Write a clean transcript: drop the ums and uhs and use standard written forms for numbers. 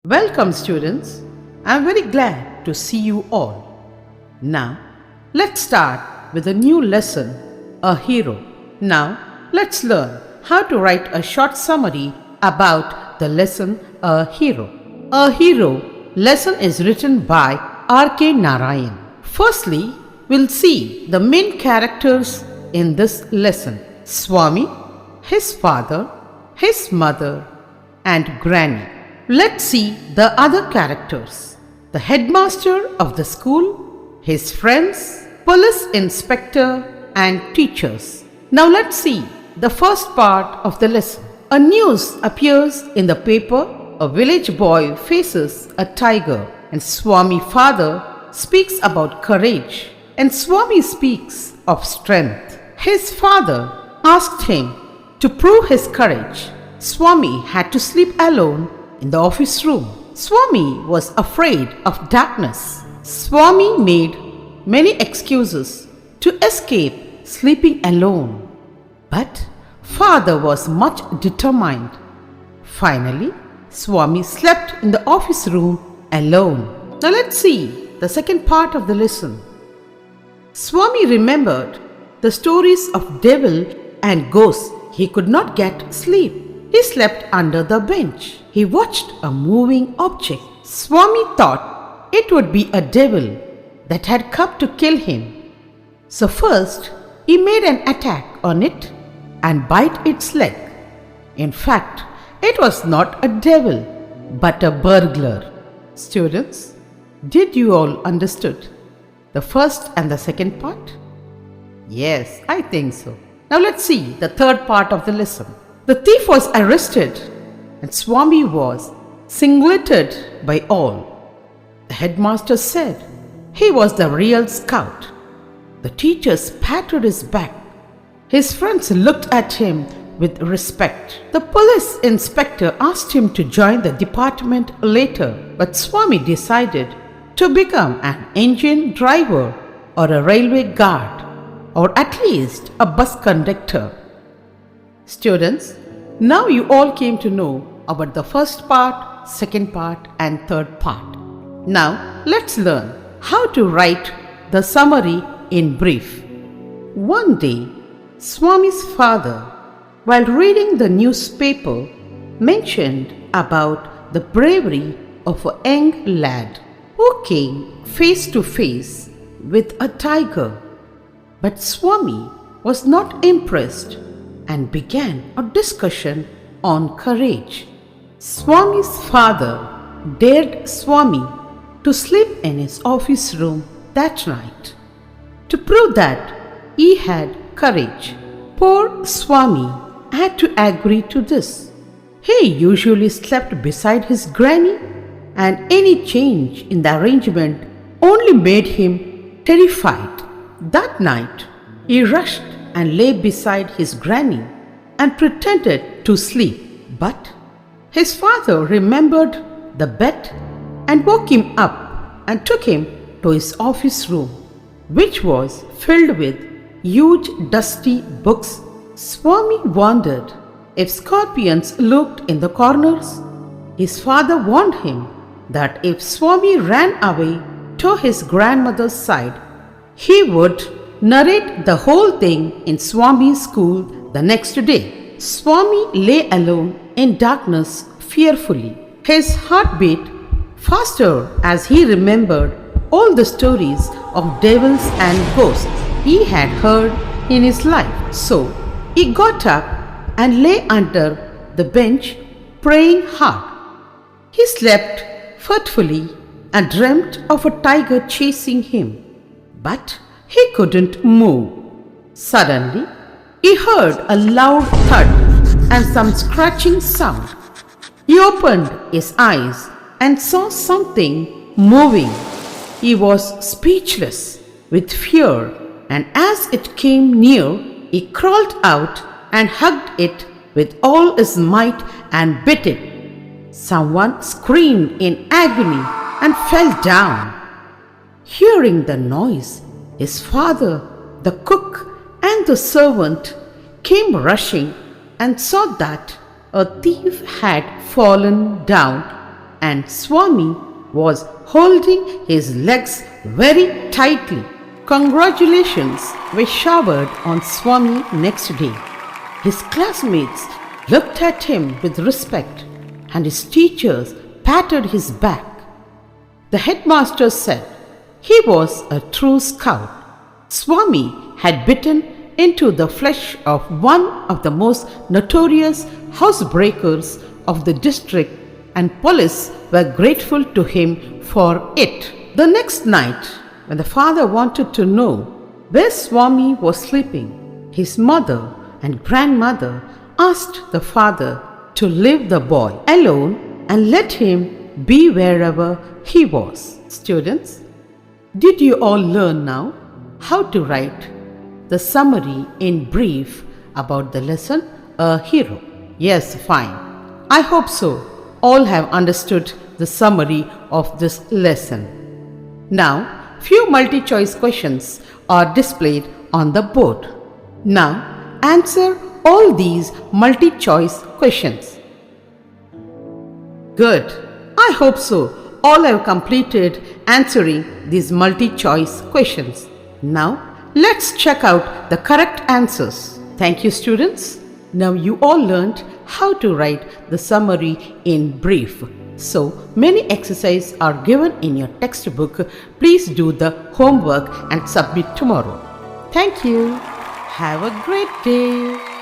Welcome, students. I'm very glad to see you all. Now, let's start with a new lesson, A Hero. Now, let's learn how to write a short summary about the lesson A Hero. A Hero lesson is written by R.K. Narayan. Firstly, we'll see the main characters in this lesson: Swami, his father, his mother, and Granny. Let's see the other characters: the headmaster of the school, his friends, police inspector, and teachers. Now let's see the first part of the lesson. A news appears in the paper. A village boy faces a tiger, and Swami father speaks about courage, and Swami speaks of strength. His father asked him to prove his courage. Swami had to sleep alone in the office room. Swami was afraid of darkness. Swami made many excuses to escape sleeping alone. But father was much determined. Finally, Swami slept in the office room alone. Now let's see the second part of the lesson. Swami remembered the stories of devil and ghosts. He could not get sleep. He slept under the bench. He watched a moving object. Swami thought it would be a devil that had come to kill him. So first, he made an attack on it and bite its leg. In fact, it was not a devil, but a burglar. Students, did you all understood the first and the second part? Yes, I think so. Now let's see the third part of the lesson. The thief was arrested, and Swami was singleted by all. The headmaster said he was the real scout. The teachers patted his back. His friends looked at him with respect. The police inspector asked him to join the department later, but Swami decided to become an engine driver or a railway guard, or at least a bus conductor. Students, now you all came to know about the first part, second part, and third part. Now let's learn how to write the summary in brief. One day, Swami's father, while reading the newspaper, mentioned about the bravery of a young lad who came face to face with a tiger. But Swami was not impressed and began a discussion on courage. Swami's father dared Swami to sleep in his office room that night to prove that he had courage. Poor Swami had to agree to this. He usually slept beside his granny, and any change in the arrangement only made him terrified. That night, he rushed and lay beside his granny and pretended to sleep. But his father remembered the bet and woke him up and took him to his office room, which was filled with huge dusty books. Swami wondered if scorpions lurked in the corners. His father warned him that if Swami ran away to his grandmother's side, he would narrate the whole thing in Swami's school the next day. Swami lay alone in darkness fearfully. His heart beat faster as he remembered all the stories of devils and ghosts he had heard in his life. So he got up and lay under the bench praying hard. He slept fitfully and dreamt of a tiger chasing him. But he couldn't move. Suddenly, he heard a loud thud and some scratching sound. He opened his eyes and saw something moving. He was speechless with fear, and as it came near, he crawled out and hugged it with all his might and bit it. Someone screamed in agony and fell down. Hearing the noise, his father, the cook, and the servant came rushing and saw that a thief had fallen down and Swami was holding his legs very tightly. Congratulations were showered on Swami next day. His classmates looked at him with respect, and his teachers patted his back. The headmaster said he was a true scout. Swami had bitten into the flesh of one of the most notorious housebreakers of the district, and police were grateful to him for it. The next night, when the father wanted to know where Swami was sleeping, his mother and grandmother asked the father to leave the boy alone and let him be wherever he was. Students, did you all learn now how to write the summary in brief about the lesson, A Hero? Yes, fine. I hope so. All have understood the summary of this lesson. Now, few multi-choice questions are displayed on the board. Now, answer all these multi-choice questions. Good. I hope so. All have completed answering these multi-choice questions. Now, let's check out the correct answers. Thank you, students. Now you all learned how to write the summary in brief. So many exercises are given in your textbook. Please do the homework and submit tomorrow. Thank you. Have a great day.